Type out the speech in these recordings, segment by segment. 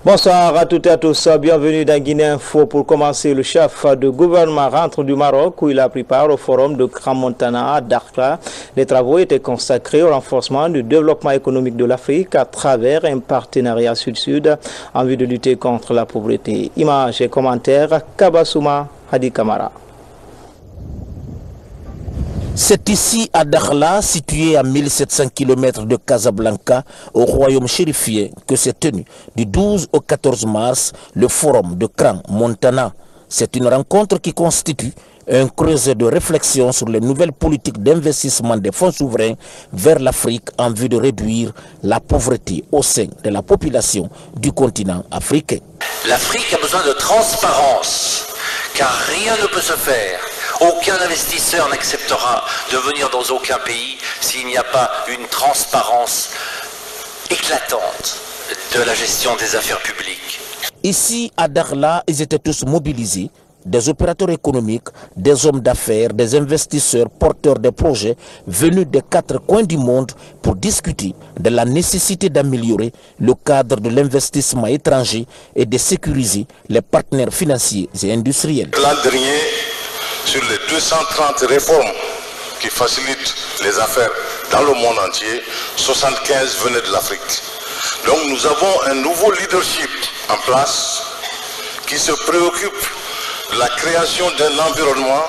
Bonsoir à toutes et à tous, bienvenue dans Guinée Info. Pour commencer, le chef de gouvernement rentre du Maroc où il a pris part au forum de Grand Montana à Dakar. Les travaux étaient consacrés au renforcement du développement économique de l'Afrique à travers un partenariat sud-sud en vue de lutter contre la pauvreté. Images et commentaires, Kabasouma Hadi Kamara. C'est ici à Dakhla, situé à 1700 km de Casablanca, au royaume chérifien, que s'est tenu du 12 au 14 mars le forum de Grand Montana. C'est une rencontre qui constitue un creuset de réflexion sur les nouvelles politiques d'investissement des fonds souverains vers l'Afrique en vue de réduire la pauvreté au sein de la population du continent africain. L'Afrique a besoin de transparence, car rien ne peut se faire. Aucun investisseur n'acceptera de venir dans aucun pays s'il n'y a pas une transparence éclatante de la gestion des affaires publiques. Ici, à Dakhla, ils étaient tous mobilisés, des opérateurs économiques, des hommes d'affaires, des investisseurs, porteurs de projets venus des 4 coins du monde pour discuter de la nécessité d'améliorer le cadre de l'investissement étranger et de sécuriser les partenaires financiers et industriels. L'an dernier, sur les 230 réformes qui facilitent les affaires dans le monde entier, 75 venaient de l'Afrique. Donc nous avons un nouveau leadership en place qui se préoccupe de la création d'un environnement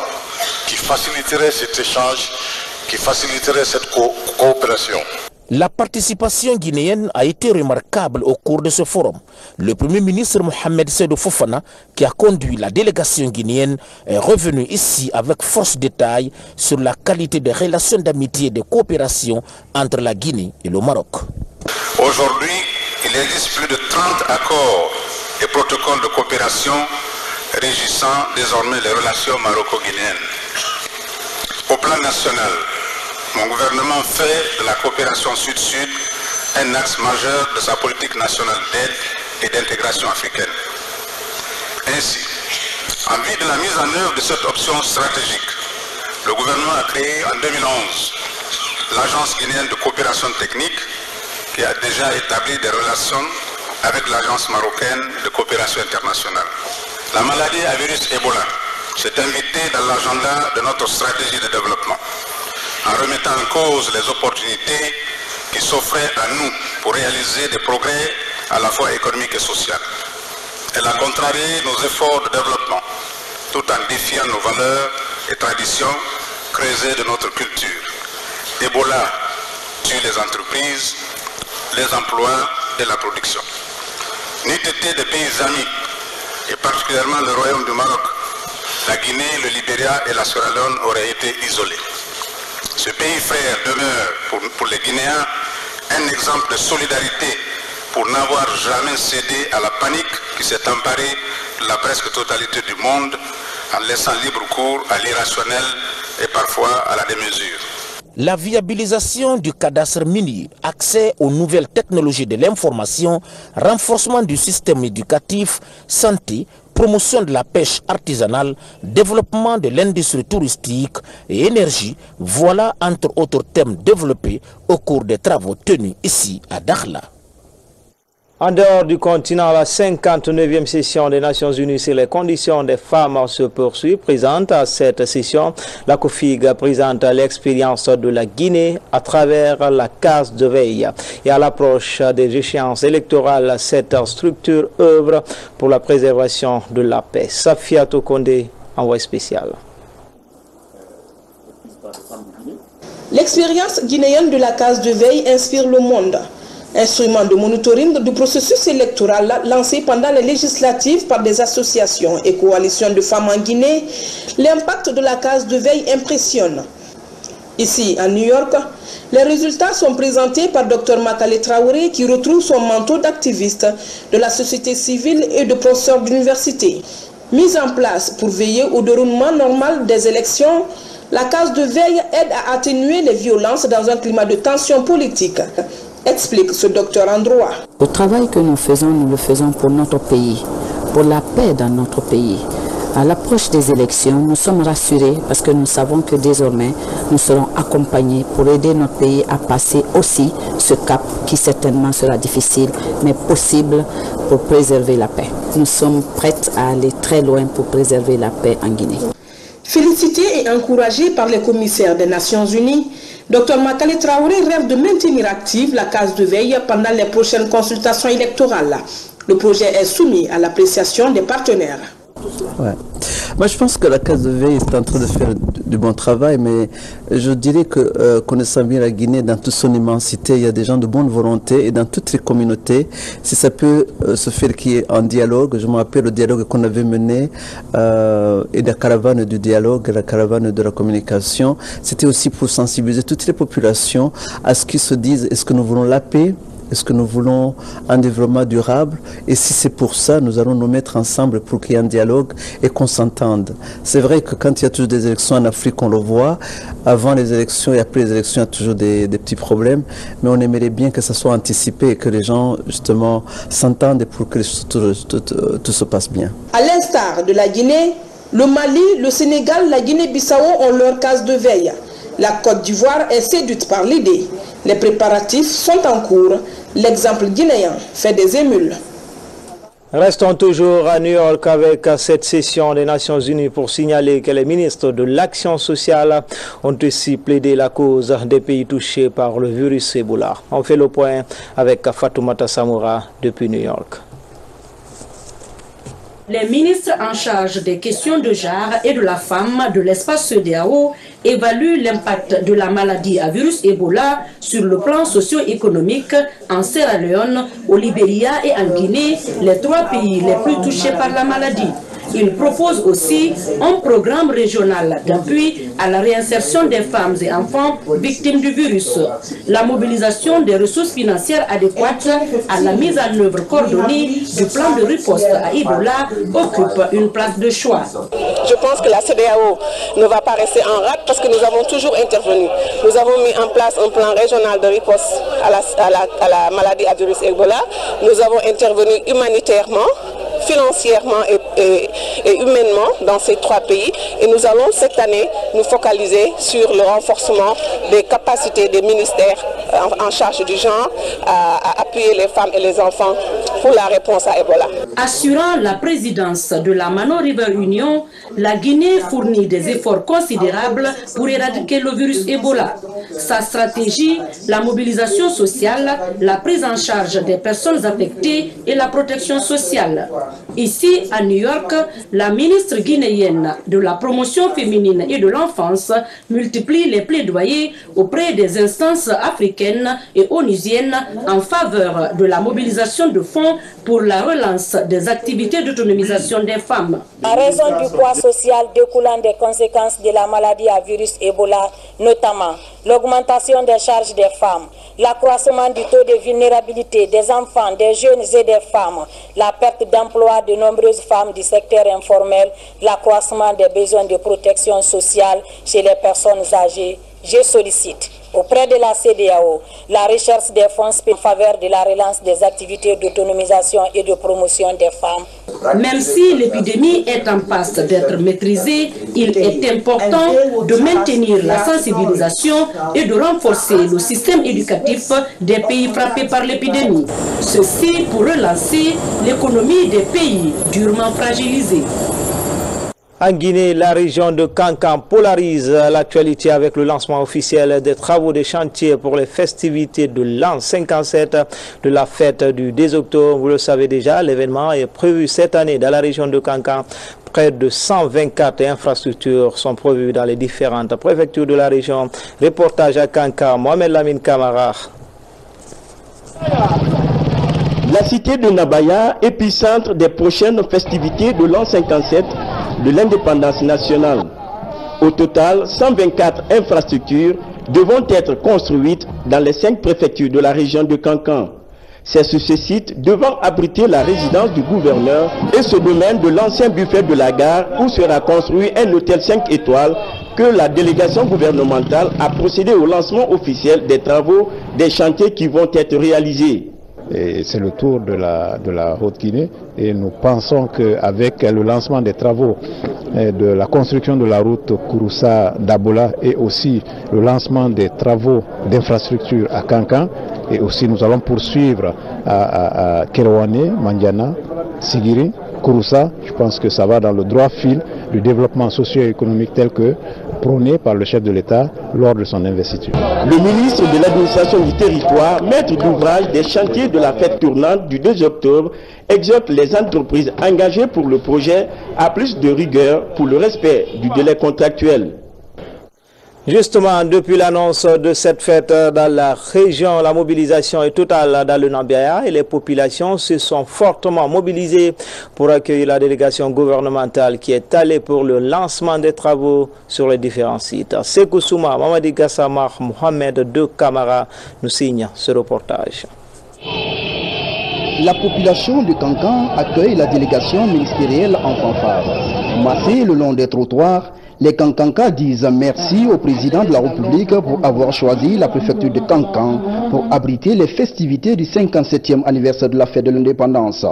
qui faciliterait cet échange, qui faciliterait cette coopération. La participation guinéenne a été remarquable au cours de ce forum. Le Premier ministre Mohamed Seydou Fofana, qui a conduit la délégation guinéenne, est revenu ici avec force détail sur la qualité des relations d'amitié et de coopération entre la Guinée et le Maroc. Aujourd'hui, il existe plus de 30 accords et protocoles de coopération régissant désormais les relations maroco-guinéennes. Au plan national, mon gouvernement fait de la coopération sud-sud un axe majeur de sa politique nationale d'aide et d'intégration africaine. Ainsi, en vue de la mise en œuvre de cette option stratégique, le gouvernement a créé en 2011 l'Agence guinéenne de coopération technique qui a déjà établi des relations avec l'Agence marocaine de coopération internationale. La maladie à virus Ebola s'est invitée dans l'agenda de notre stratégie de développement, en remettant en cause les opportunités qui s'offraient à nous pour réaliser des progrès à la fois économiques et sociaux. Elle a contrarié nos efforts de développement, tout en défiant nos valeurs et traditions creusées de notre culture. Ebola tue les entreprises, les emplois et la production. N'eût été des pays amis, et particulièrement le Royaume du Maroc, la Guinée, le Libéria et la Sierra Leone auraient été isolés. Ce pays frère demeure pour les Guinéens un exemple de solidarité pour n'avoir jamais cédé à la panique qui s'est emparée de la presque totalité du monde en laissant libre cours à l'irrationnel et parfois à la démesure. La viabilisation du cadastre minier, accès aux nouvelles technologies de l'information, renforcement du système éducatif, santé, promotion de la pêche artisanale, développement de l'industrie touristique et énergie, voilà entre autres thèmes développés au cours des travaux tenus ici à Dakhla. En dehors du continent, la 59e session des Nations Unies sur les conditions des femmes se poursuit. Présente à cette session, la COFIG présente l'expérience de la Guinée à travers la case de veille. Et à l'approche des échéances électorales, cette structure œuvre pour la préservation de la paix. Safia Tokonde, envoyé spécial. L'expérience guinéenne de la case de veille inspire le monde. Instrument de monitoring du processus électoral lancé pendant les législatives par des associations et coalitions de femmes en Guinée, l'impact de la case de veille impressionne. Ici, à New York, les résultats sont présentés par Dr Makale Traoré qui retrouve son manteau d'activiste de la société civile et de professeur d'université. Mise en place pour veiller au déroulement normal des élections, la case de veille aide à atténuer les violences dans un climat de tension politique. Explique ce docteur en droit. Le travail que nous le faisons pour notre pays, pour la paix dans notre pays, À l'approche des élections, nous sommes rassurés parce que nous savons que désormais, nous serons accompagnés pour aider notre pays à passer aussi ce cap qui certainement sera difficile, mais possible pour préserver la paix. Nous sommes prêts à aller très loin pour préserver la paix en Guinée. Félicité et encouragé par les commissaires des Nations Unies, Dr Makale Traoré rêve de maintenir active la case de veille pendant les prochaines consultations électorales. Le projet est soumis à l'appréciation des partenaires. Ouais. Moi, je pense que la case de veille est en train de faire du bon travail, mais je dirais que connaissant bien la Guinée dans toute son immensité, il y a des gens de bonne volonté et dans toutes les communautés, si ça peut se faire qu'il y ait un dialogue, je me rappelle le dialogue qu'on avait mené et la caravane du dialogue, la caravane de la communication, c'était aussi pour sensibiliser toutes les populations à ce qu'ils se disent, est-ce que nous voulons la paix ? Est-ce que nous voulons un développement durable? Et si c'est pour ça, nous allons nous mettre ensemble pour qu'il y ait un dialogue et qu'on s'entende. C'est vrai que quand il y a toujours des élections en Afrique, on le voit. Avant les élections et après les élections, il y a toujours des petits problèmes. Mais on aimerait bien que ça soit anticipé et que les gens, justement, s'entendent pour que tout se passe bien. À l'instar de la Guinée, le Mali, le Sénégal, la Guinée-Bissau ont leur case de veille. La Côte d'Ivoire est séduite par l'idée. Les préparatifs sont en cours. L'exemple guinéen fait des émules. Restons toujours à New York avec cette session des Nations Unies pour signaler que les ministres de l'Action sociale ont aussi plaidé la cause des pays touchés par le virus Ebola. On fait le point avec Fatoumata Samoura depuis New York. Les ministres en charge des questions de genre et de la femme de l'espace CEDEAO évaluent l'impact de la maladie à virus Ebola sur le plan socio-économique en Sierra Leone, au Libéria et en Guinée, les 3 pays les plus touchés par la maladie. Il propose aussi un programme régional d'appui à la réinsertion des femmes et enfants victimes du virus. La mobilisation des ressources financières adéquates à la mise en œuvre coordonnée du plan de riposte à Ebola occupe une place de choix. Je pense que la CEDEAO ne va pas rester en rade parce que nous avons toujours intervenu. Nous avons mis en place un plan régional de riposte à la maladie à virus Ebola. Nous avons intervenu humanitairement, financièrement et humainement dans ces 3 pays, et nous allons cette année nous focaliser sur le renforcement des capacités des ministères en charge du genre à appuyer les femmes et les enfants pour la réponse à Ebola. Assurant la présidence de la Mano River Union, la Guinée fournit des efforts considérables pour éradiquer le virus Ebola. Sa stratégie, la mobilisation sociale, la prise en charge des personnes affectées et la protection sociale. Ici, à New York, la ministre guinéenne de la promotion féminine et de l'enfance multiplie les plaidoyers auprès des instances africaines et onusiennes en faveur de la mobilisation de fonds pour la relance des activités d'autonomisation des femmes. En raison du poids social découlant des conséquences de la maladie à virus Ebola, notamment l'augmentation des charges des femmes, l'accroissement du taux de vulnérabilité des enfants, des jeunes et des femmes, la perte d'emploi de nombreuses femmes du secteur informel, l'accroissement des besoins de protection sociale chez les personnes âgées, je sollicite auprès de la CEDEAO la recherche des fonds en faveur de la relance des activités d'autonomisation et de promotion des femmes. Même si l'épidémie est en passe d'être maîtrisée, il est important de maintenir la sensibilisation et de renforcer le système éducatif des pays frappés par l'épidémie. Ceci pour relancer l'économie des pays durement fragilisés. En Guinée, la région de Kankan polarise l'actualité avec le lancement officiel des travaux des chantiers pour les festivités de l'an 57 de la fête du 10 octobre. Vous le savez déjà, l'événement est prévu cette année dans la région de Kankan. Près de 124 infrastructures sont prévues dans les différentes préfectures de la région. Reportage à Kankan, Mohamed Lamine Kamara. La cité de Nabaya, épicentre des prochaines festivités de l'an 57 de l'indépendance nationale. Au total, 124 infrastructures devront être construites dans les 5 préfectures de la région de Kankan. C'est sur ce site devant abriter la résidence du gouverneur et ce domaine de l'ancien buffet de la gare où sera construit un hôtel 5 étoiles que la délégation gouvernementale a procédé au lancement officiel des travaux des chantiers qui vont être réalisés. Et c'est le tour de la Haute-Guinée et nous pensons qu'avec le lancement des travaux de la construction de la route Kouroussa-Dabola et aussi le lancement des travaux d'infrastructure à Kankan, et aussi nous allons poursuivre à Kerewane, Mandiana, Sigiri, Kouroussa, je pense que ça va dans le droit fil du développement socio-économique tel que prôné par le chef de l'État lors de son investiture. Le ministre de l'administration du territoire, maître d'ouvrage des chantiers de la fête tournante du 2 octobre, exhorte les entreprises engagées pour le projet à plus de rigueur pour le respect du délai contractuel. Justement, depuis l'annonce de cette fête dans la région, la mobilisation est totale dans le Nambiaya et les populations se sont fortement mobilisées pour accueillir la délégation gouvernementale qui est allée pour le lancement des travaux sur les différents sites. Sekou Souma, Mamadi Gassamar, Mohamed De Camara nous signent ce reportage. La population de Kankan accueille la délégation ministérielle en fanfare. Massée le long des trottoirs, les Kankanka disent merci au président de la République pour avoir choisi la préfecture de Kankan pour abriter les festivités du 57e anniversaire de la fête de l'indépendance.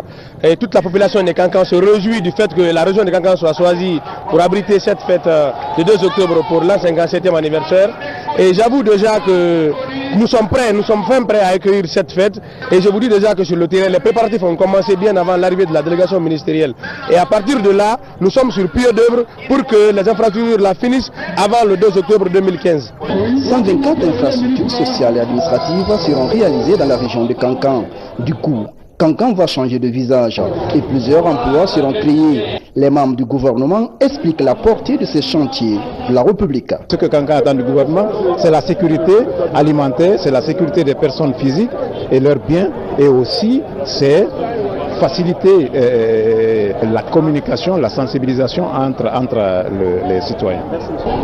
Et toute la population de Kankan se réjouit du fait que la région de Kankan soit choisie pour abriter cette fête le 2 octobre pour le 57e anniversaire. Et j'avoue déjà que nous sommes fin prêts à accueillir cette fête. Et je vous dis déjà que sur le terrain, les préparatifs ont commencé bien avant l'arrivée de la délégation ministérielle. Et à partir de là, nous sommes sur pied d'œuvre pour que les infrastructures la finissent avant le 2 octobre 2015. 124 infrastructures sociales et administratives seront réalisées dans la région de Kankan. Du coup, Kankan va changer de visage et plusieurs emplois seront créés. Les membres du gouvernement expliquent la portée de ces chantiers de la République. Ce que Kankan attend du gouvernement, c'est la sécurité alimentaire, c'est la sécurité des personnes physiques et leurs biens, et aussi c'est faciliter la communication, la sensibilisation entre les citoyens.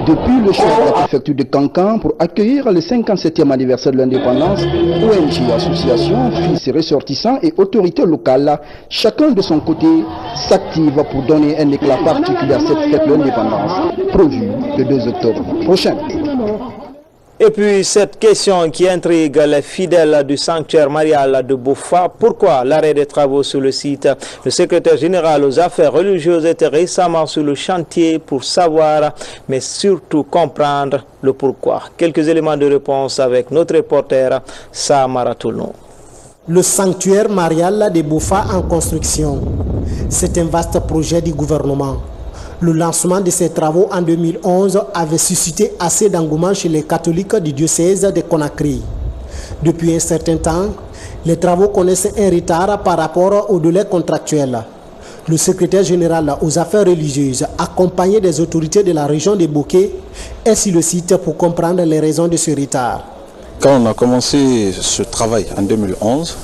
Depuis le choix de la préfecture de Kankan pour accueillir le 57e anniversaire de l'indépendance, ONG, associations, fils ressortissants et autorités locales, chacun de son côté s'active pour donner un éclat particulier à cette fête de l'indépendance, prévue le 2 octobre prochain. Et puis cette question qui intrigue les fidèles du sanctuaire marial de Boufa, pourquoi l'arrêt des travaux sur le site? Le secrétaire général aux affaires religieuses était récemment sur le chantier pour savoir, mais surtout comprendre le pourquoi. Quelques éléments de réponse avec notre reporter Samara Tounou. Le sanctuaire marial de Boufa en construction, c'est un vaste projet du gouvernement. Le lancement de ces travaux en 2011 avait suscité assez d'engouement chez les catholiques du diocèse de Conakry. Depuis un certain temps, les travaux connaissent un retard par rapport au délai contractuel. Le secrétaire général aux affaires religieuses, accompagné des autorités de la région de Bouquet, est sur le site pour comprendre les raisons de ce retard. Quand on a commencé ce travail en 2011,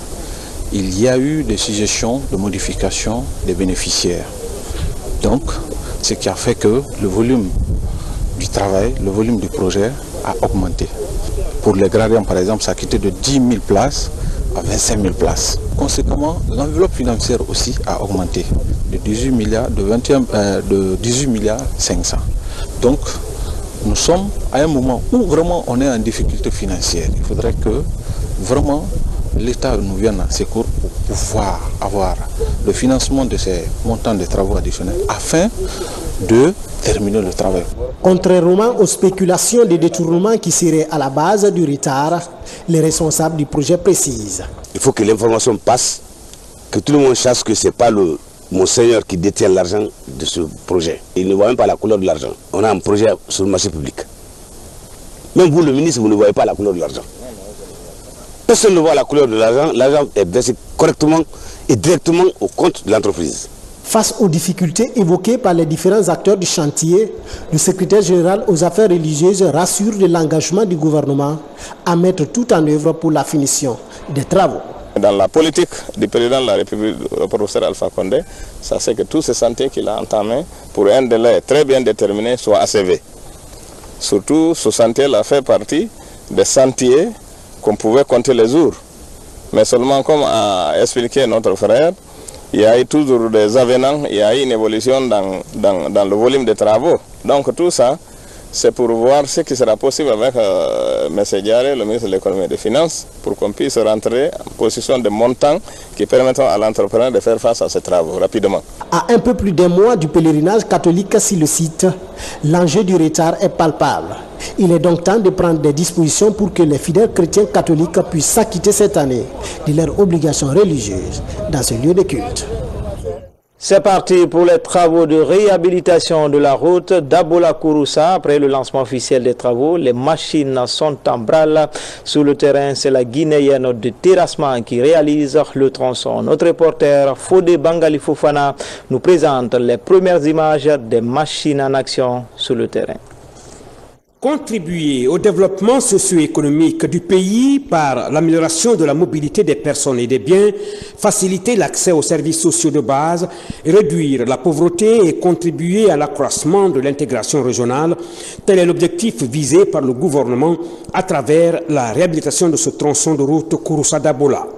il y a eu des suggestions de modification des bénéficiaires. Donc, ce qui a fait que le volume du travail, le volume du projet a augmenté. Pour les gradients, par exemple, ça a quitté de 10 000 places à 25 000 places. Conséquemment, l'enveloppe financière aussi a augmenté de 18 milliards, de 18 milliards 500. Donc, nous sommes à un moment où vraiment on est en difficulté financière. Il faudrait que vraiment l'État nous vienne à secours pour pouvoir avoir le financement de ces montants de travaux additionnels afin de terminer le travail. Contrairement aux spéculations de détournement qui seraient à la base du retard, les responsables du projet précisent. Il faut que l'information passe, que tout le monde sache que ce n'est pas le Monseigneur qui détient l'argent de ce projet. Il ne voit même pas la couleur de l'argent. On a un projet sur le marché public. Même vous, le ministre, vous ne voyez pas la couleur de l'argent. Personne ne voit la couleur de l'argent. L'argent est versé correctement et directement au compte de l'entreprise. Face aux difficultés évoquées par les différents acteurs du chantier, le secrétaire général aux affaires religieuses rassure de l'engagement du gouvernement à mettre tout en œuvre pour la finition des travaux. Dans la politique du président de la République, le professeur Alpha Condé, ça c'est que tous ces chantiers qu'il a entamés pour un délai très bien déterminé soient achevés. Surtout, ce chantier-là fait partie des chantiers qu'on pouvait compter les jours. Mais seulement, comme a expliqué notre frère, il y a eu toujours des avenants, il y a eu une évolution dans le volume des travaux. Donc tout ça, c'est pour voir ce qui sera possible avec M. Diaré, le ministre de l'économie et des finances, pour qu'on puisse rentrer en position de montant qui permettront à l'entrepreneur de faire face à ces travaux rapidement. À un peu plus d'un mois du pèlerinage catholique sur le site, l'enjeu du retard est palpable. Il est donc temps de prendre des dispositions pour que les fidèles chrétiens catholiques puissent s'acquitter cette année de leurs obligations religieuses dans ce lieu de culte. C'est parti pour les travaux de réhabilitation de la route d'Abola-Kouroussa. Après le lancement officiel des travaux, les machines sont en branle sur le terrain. C'est la Guinéenne de terrassement qui réalise le tronçon. Notre reporter Fodé Bangali Fofana nous présente les premières images des machines en action sur le terrain. Contribuer au développement socio-économique du pays par l'amélioration de la mobilité des personnes et des biens, faciliter l'accès aux services sociaux de base, réduire la pauvreté et contribuer à l'accroissement de l'intégration régionale, tel est l'objectif visé par le gouvernement à travers la réhabilitation de ce tronçon de route Kouroussa-Dabola.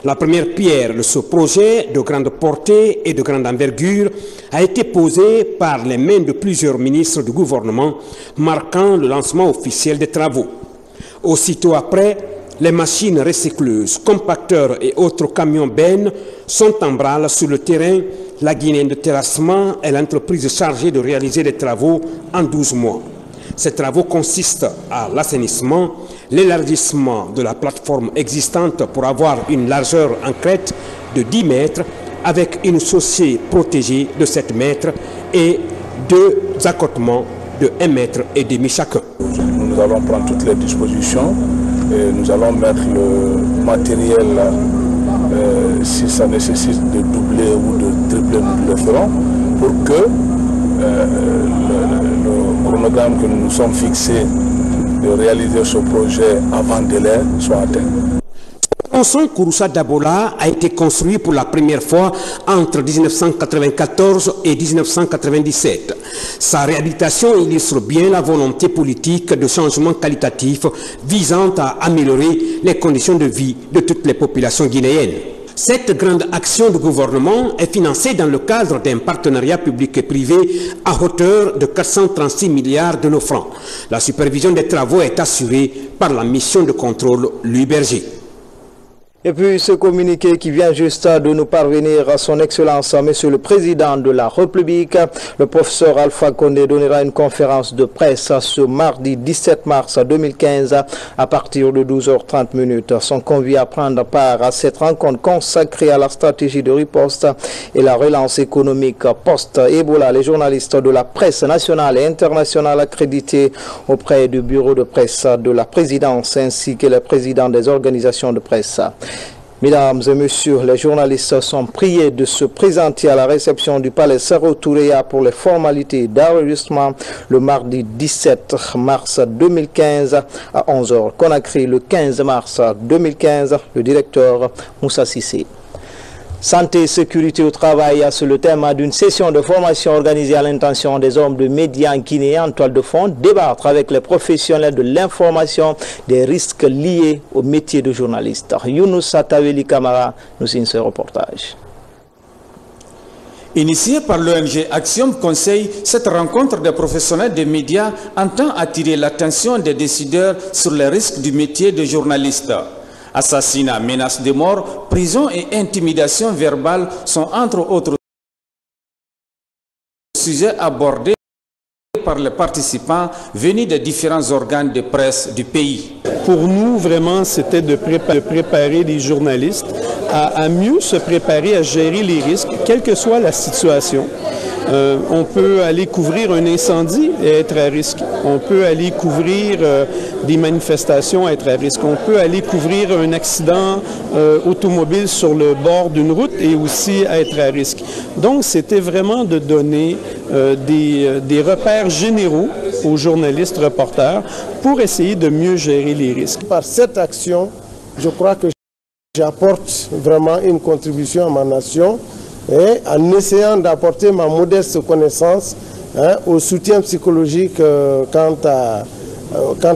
La première pierre de ce projet de grande portée et de grande envergure a été posée par les mains de plusieurs ministres du gouvernement, marquant le lancement officiel des travaux. Aussitôt après, les machines recycleuses, compacteurs et autres camions bennes sont en branle sur le terrain. La Guinéenne de terrassement est l'entreprise chargée de réaliser les travaux en 12 mois. Ces travaux consistent à l'assainissement, l'élargissement de la plateforme existante pour avoir une largeur en crête de 10 mètres avec une chaussée protégée de 7 mètres et 2 accotements de 1,5 mètre chacun. Nous allons prendre toutes les dispositions et nous allons mettre le matériel, si ça nécessite de doubler ou de tripler, nous le ferons pour que le chronogramme que nous nous sommes fixés de réaliser ce projet avant délai soit atteint. Le tronçon Kouroussa-Dabola a été construit pour la première fois entre 1994 et 1997. Sa réhabilitation illustre bien la volonté politique de changement qualitatif visant à améliorer les conditions de vie de toutes les populations guinéennes. Cette grande action du gouvernement est financée dans le cadre d'un partenariat public et privé à hauteur de 436 milliards de nos francs. La supervision des travaux est assurée par la mission de contrôle Louis Berger. Et puis ce communiqué qui vient juste de nous parvenir à son Excellence, Monsieur le Président de la République, le professeur Alpha Condé donnera une conférence de presse ce mardi 17 mars 2015 à partir de 12h30. Sont conviés à prendre part à cette rencontre consacrée à la stratégie de riposte et la relance économique post-Ebola. Les journalistes de la presse nationale et internationale accrédités auprès du bureau de presse de la présidence ainsi que les présidents des organisations de presse. Mesdames et messieurs, les journalistes sont priés de se présenter à la réception du palais Saro Touréa pour les formalités d'enregistrement le mardi 17 mars 2015 à 11h. Conakry le 15 mars 2015, le directeur Moussa Sissé. Santé et sécurité au travail, c'est le thème d'une session de formation organisée à l'intention des hommes de médias guinéens en toile de fond, débattre avec les professionnels de l'information des risques liés au métier de journaliste. Younous Sataveli Kamara nous signe ce reportage. Initiée par l'ONG Axiom Conseil, cette rencontre des professionnels des médias entend attirer l'attention des décideurs sur les risques du métier de journaliste. Assassinat, menaces de mort, prison et intimidation verbale sont entre autres sujets abordés par les participants venus des différents organes de presse du pays. Pour nous, vraiment, c'était de préparer les journalistes à mieux se préparer à gérer les risques, quelle que soit la situation. On peut aller couvrir un incendie et être à risque. On peut aller couvrir des manifestations et être à risque. On peut aller couvrir un accident automobile sur le bord d'une route et aussi être à risque. Donc, c'était vraiment de donner des repères généraux aux journalistes reporters pour essayer de mieux gérer les risques. Par cette action, je crois que j'apporte vraiment une contribution à ma nation et en essayant d'apporter ma modeste connaissance au soutien psychologique quant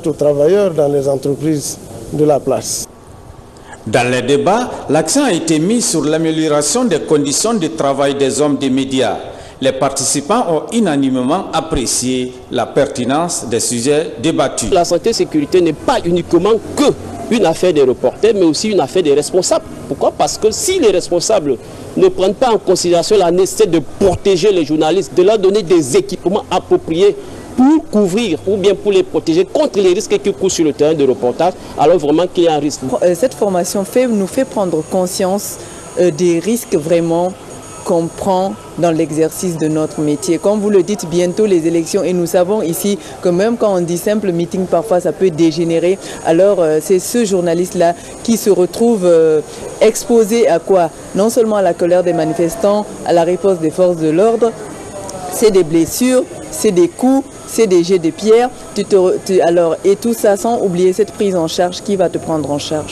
aux travailleurs dans les entreprises de la place. Dans les débats, l'accent a été mis sur l'amélioration des conditions de travail des hommes des médias. Les participants ont unanimement apprécié la pertinence des sujets débattus. La santé et sécurité n'est pas uniquement une affaire des reporters, mais aussi une affaire des responsables. Pourquoi? Parce que si les responsables ne prennent pas en considération la nécessité de protéger les journalistes, de leur donner des équipements appropriés pour couvrir ou bien pour les protéger contre les risques qui courent sur le terrain de reportage, alors vraiment qu'il y a un risque. Cette formation nous fait prendre conscience des risques vraiment qu'on prend dans l'exercice de notre métier. Comme vous le dites, bientôt les élections, et nous savons ici que même quand on dit simple meeting, parfois ça peut dégénérer. Alors c'est ce journaliste-là qui se retrouve exposé à quoi? Non seulement à la colère des manifestants, à la réponse des forces de l'ordre, c'est des blessures, c'est des coups, c'est des jets de pierres, et tout ça sans oublier cette prise en charge qui va te prendre en charge.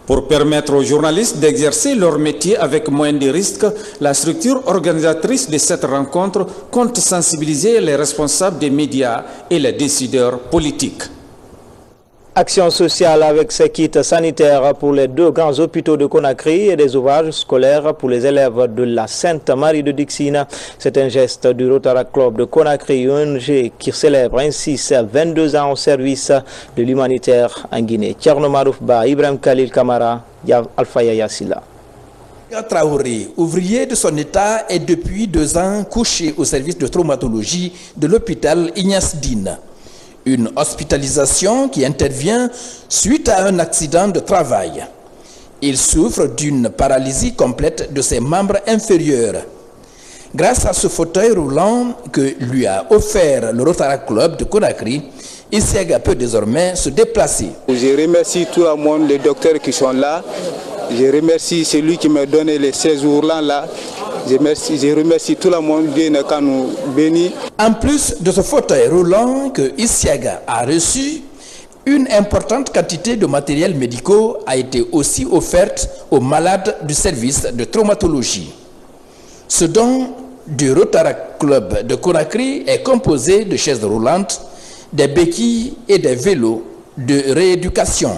Pour permettre aux journalistes d'exercer leur métier avec moins de risques, la structure organisatrice de cette rencontre compte sensibiliser les responsables des médias et les décideurs politiques. Action sociale avec ces kits sanitaires pour les 2 grands hôpitaux de Conakry et des ouvrages scolaires pour les élèves de la Sainte-Marie de Dixine. C'est un geste du Rotaract Club de Conakry, ONG qui célèbre ainsi ses 22 ans au service de l'humanitaire en Guinée. Tcherno Marouf Ba, Ibrahim Khalil Kamara, Alpha Yaya Silla. Traoré, ouvrier de son état, est depuis 2 ans couché au service de traumatologie de l'hôpital Ignace Dine. Une hospitalisation qui intervient suite à un accident de travail. Il souffre d'une paralysie complète de ses membres inférieurs. Grâce à ce fauteuil roulant que lui a offert le Rotaract Club de Conakry, Isiaga peut désormais se déplacer. Je remercie tout le monde, les docteurs qui sont là. Je remercie celui qui m'a donné les 16 roulants là. Je remercie tout le monde, Dieu nous bénit. En plus de ce fauteuil roulant que Isiaga a reçu, une importante quantité de matériel médicaux a été aussi offerte aux malades du service de traumatologie. Ce don du Rotaract Club de Conakry est composé de chaises roulantes, des béquilles et des vélos de rééducation.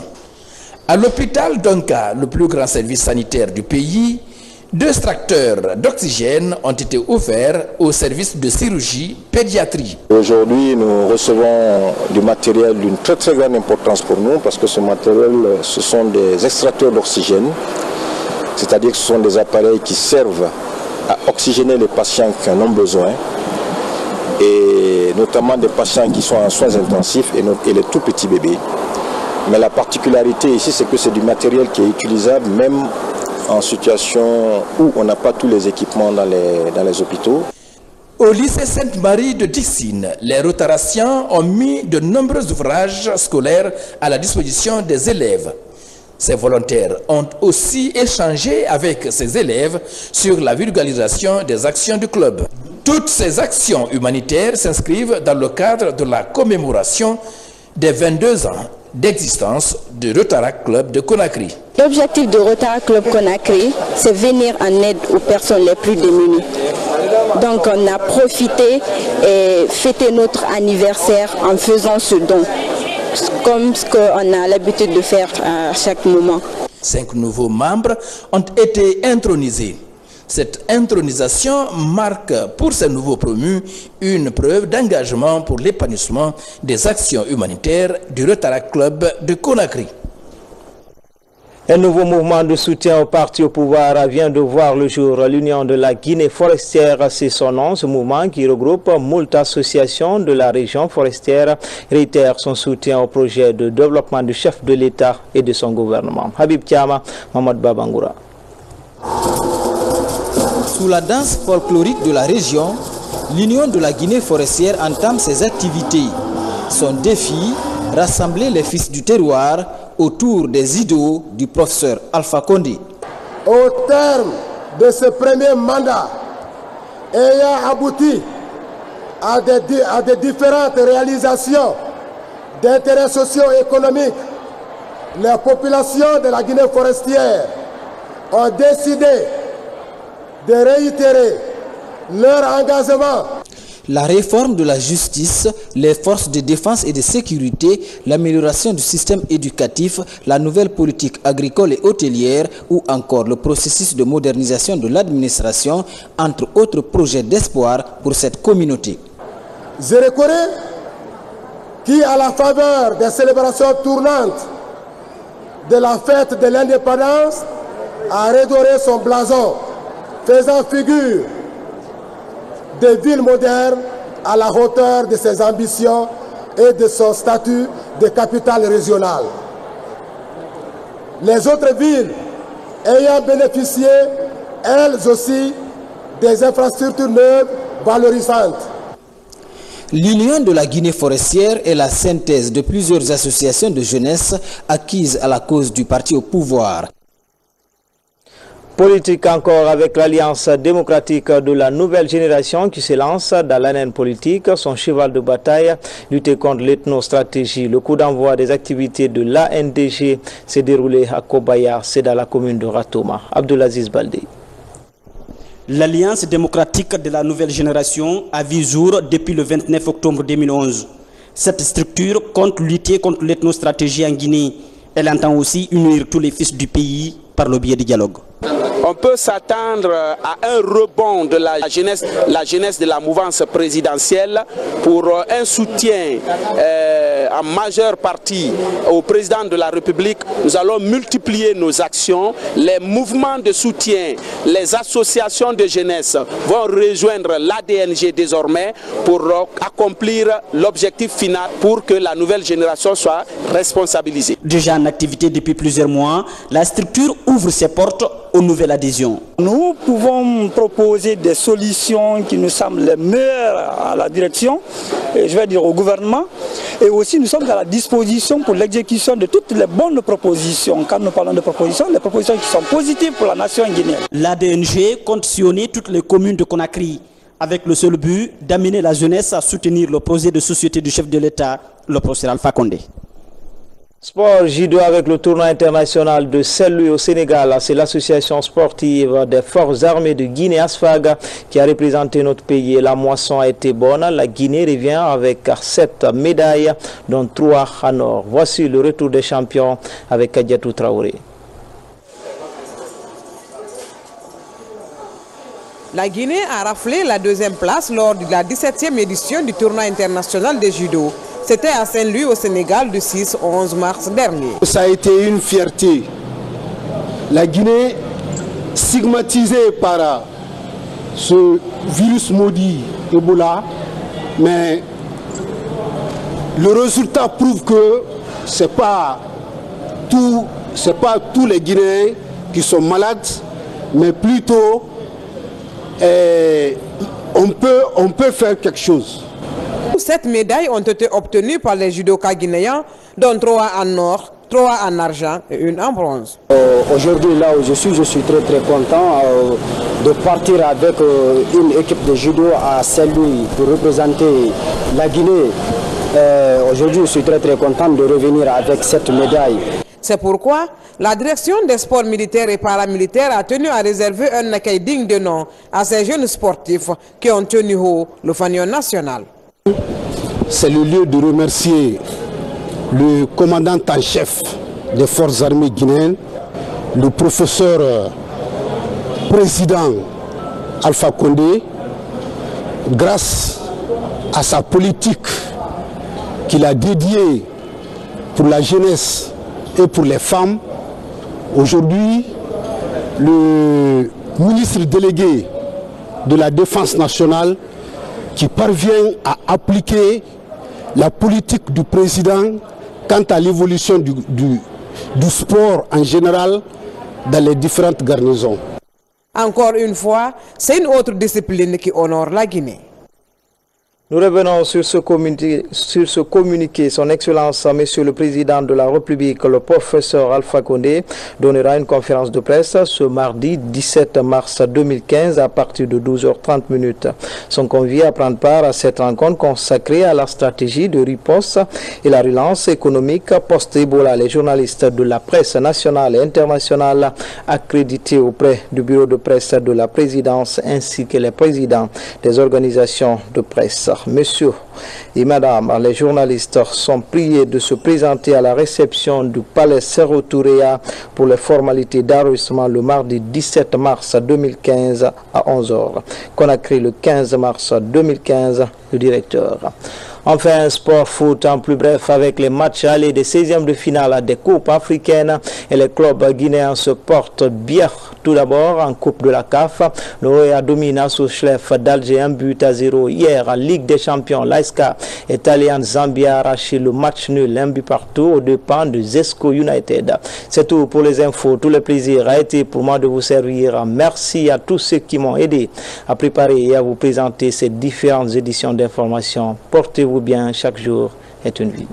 À l'hôpital Donka, le plus grand service sanitaire du pays, 2 tracteurs d'oxygène ont été offerts au service de chirurgie pédiatrie. Aujourd'hui, nous recevons du matériel d'une très grande importance pour nous parce que ce matériel, ce sont des extracteurs d'oxygène, c'est-à-dire que ce sont des appareils qui servent à oxygéner les patients qui en ont besoin, et notamment des patients qui sont en soins intensifs et les tout petits bébés. Mais la particularité ici, c'est que c'est du matériel qui est utilisable même en situation où on n'a pas tous les équipements dans les hôpitaux. Au lycée Sainte-Marie de Dixine, les Rotaractiens ont mis de nombreux ouvrages scolaires à la disposition des élèves. Ces volontaires ont aussi échangé avec ces élèves sur la vulgarisation des actions du club. Toutes ces actions humanitaires s'inscrivent dans le cadre de la commémoration des 22 ans d'existence du Rotaract Club de Conakry. L'objectif du Rotaract Club Conakry, c'est venir en aide aux personnes les plus démunies. Donc on a profité et fêté notre anniversaire en faisant ce don, comme ce qu'on a l'habitude de faire à chaque moment. 5 nouveaux membres ont été intronisés. Cette intronisation marque pour ces nouveaux promus une preuve d'engagement pour l'épanouissement des actions humanitaires du Rotaract Club de Conakry. Un nouveau mouvement de soutien au parti au pouvoir vient de voir le jour. L'Union de la Guinée forestière, c'est son nom. Ce mouvement qui regroupe moult associations de la région forestière réitère son soutien au projet de développement du chef de l'État et de son gouvernement. Habib Thiama, Mohamed Babangoura. Sous la danse folklorique de la région, l'Union de la Guinée forestière entame ses activités. Son défi, rassembler les fils du terroir autour des idéaux du professeur Alpha Condé. Au terme de ce premier mandat, ayant abouti à des différentes réalisations d'intérêts socio-économiques, les populations de la Guinée forestière ont décidé de réitérer leur engagement. La réforme de la justice, les forces de défense et de sécurité, l'amélioration du système éducatif, la nouvelle politique agricole et hôtelière ou encore le processus de modernisation de l'administration, entre autres projets d'espoir pour cette communauté. Je reconnais qui, à la faveur des célébrations tournantes de la fête de l'indépendance, a redoré son blason, faisant figure de ville moderne à la hauteur de ses ambitions et de son statut de capitale régionale. Les autres villes ayant bénéficié, elles aussi, des infrastructures neuves valorisantes. L'Union de la Guinée forestière est la synthèse de plusieurs associations de jeunesse acquises à la cause du parti au pouvoir. Politique encore avec l'Alliance démocratique de la nouvelle génération qui se lance dans l'arène politique. Son cheval de bataille, lutter contre l'ethnostratégie. Le coup d'envoi des activités de l'ANDG s'est déroulé à Kobaya, c'est dans la commune de Ratoma. Abdulaziz Baldé. L'Alliance démocratique de la nouvelle génération a vu jour depuis le 29 octobre 2011. Cette structure compte lutter contre l'ethnostratégie en Guinée. Elle entend aussi unir tous les fils du pays par le biais du dialogue. On peut s'attendre à un rebond de la jeunesse de la mouvance présidentielle pour un soutien en majeure partie au président de la République. Nous allons multiplier nos actions. Les mouvements de soutien, les associations de jeunesse vont rejoindre l'ADNG désormais pour accomplir l'objectif final pour que la nouvelle génération soit responsabilisée. Déjà en activité depuis plusieurs mois, la structure ouvre ses portes aux nouvelles adhésions. Nous pouvons proposer des solutions qui nous semblent les meilleures à la direction, et je vais dire au gouvernement, et aussi nous sommes à la disposition pour l'exécution de toutes les bonnes propositions. Quand nous parlons de propositions, les propositions qui sont positives pour la nation guinéenne. L'ADNG compte sillonner toutes les communes de Conakry avec le seul but d'amener la jeunesse à soutenir le projet de société du chef de l'État, le professeur Alpha Condé. Sport judo avec le tournoi international de Saint-Louis au Sénégal. C'est l'association sportive des forces armées de Guinée Asfaga qui a représenté notre pays. La moisson a été bonne. La Guinée revient avec 7 médailles, dont 3 en or. Voici le retour des champions avec Kadiatou Traoré. La Guinée a raflé la 2e place lors de la 17e édition du tournoi international de judo. C'était à Saint-Louis au Sénégal du 6 au 11 mars dernier. Ça a été une fierté. La Guinée, stigmatisée par ce virus maudit Ebola, mais le résultat prouve que ce n'est pas tous les Guinéens qui sont malades, mais plutôt on peut faire quelque chose. 7 médailles ont été obtenues par les judokas guinéens, dont 3 en or, 3 en argent et 1 en bronze. Aujourd'hui, là où je suis très content de partir avec une équipe de judo à Saint-Louis pour représenter la Guinée. Aujourd'hui, je suis très content de revenir avec cette médaille. C'est pourquoi la direction des sports militaires et paramilitaires a tenu à réserver un accueil digne de nom à ces jeunes sportifs qui ont tenu haut le fanion national. C'est le lieu de remercier le commandant en chef des forces armées guinéennes, le professeur président Alpha Condé, grâce à sa politique qu'il a dédiée pour la jeunesse et pour les femmes. Aujourd'hui, le ministre délégué de la Défense nationale qui parvient à appliquer la politique du président quant à l'évolution du sport en général dans les différentes garnisons. Encore une fois, c'est une autre discipline qui honore la Guinée. Nous revenons sur ce communiqué. Son Excellence, Monsieur le Président de la République, le professeur Alpha Condé, donnera une conférence de presse ce mardi 17 mars 2015 à partir de 12h30. Sont conviés à prendre part à cette rencontre consacrée à la stratégie de riposte et la relance économique post-Ebola. Les journalistes de la presse nationale et internationale accrédités auprès du bureau de presse de la présidence ainsi que les présidents des organisations de presse. Messieurs et madame, les journalistes sont priés de se présenter à la réception du palais Séro-Touréa pour les formalités d'enregistrement le mardi 17 mars 2015 à 11h. Conakry le 15 mars 2015, le directeur. Enfin, sport foot en plus bref avec les matchs allés des 16e de finale des coupes africaines et les clubs guinéens se portent bien. Tout d'abord en coupe de la CAF, Noé domine sous Schlef d'Alger 1-0 hier en Ligue des Champions. L'ASCA est allé en Zambie arracher le match nul 1 but partout aux dépens de Zesco United. C'est tout pour les infos. Tout le plaisir a été pour moi de vous servir. Merci à tous ceux qui m'ont aidé à préparer et à vous présenter ces différentes éditions d'information. Portez-vous bien, chaque jour est une vie.